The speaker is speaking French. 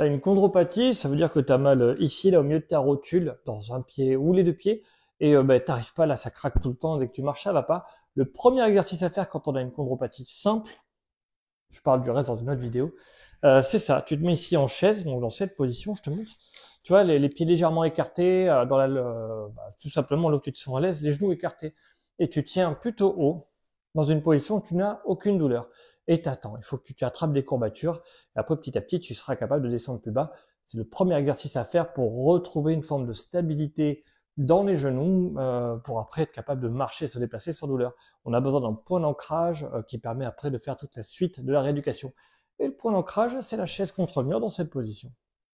Tu as une chondropathie, ça veut dire que tu as mal ici, là, au milieu de ta rotule, dans un pied ou les deux pieds, et t'arrives pas, là, ça craque tout le temps, dès que tu marches, ça va pas. Le premier exercice à faire quand on a une chondropathie simple, je parle du reste dans une autre vidéo, c'est ça, tu te mets ici en chaise, donc dans cette position, je te montre. Tu vois, les pieds légèrement écartés, tout simplement là où tu te sens à l'aise, les genoux écartés. Et tu tiens plutôt haut, dans une position où tu n'as aucune douleur. Et t'attends, il faut que tu t'attrapes des courbatures. Et après, petit à petit, tu seras capable de descendre plus bas. C'est le premier exercice à faire pour retrouver une forme de stabilité dans les genoux, pour après être capable de marcher et se déplacer sans douleur. On a besoin d'un point d'ancrage qui permet après de faire toute la suite de la rééducation. Et le point d'ancrage, c'est la chaise contre le mur dans cette position.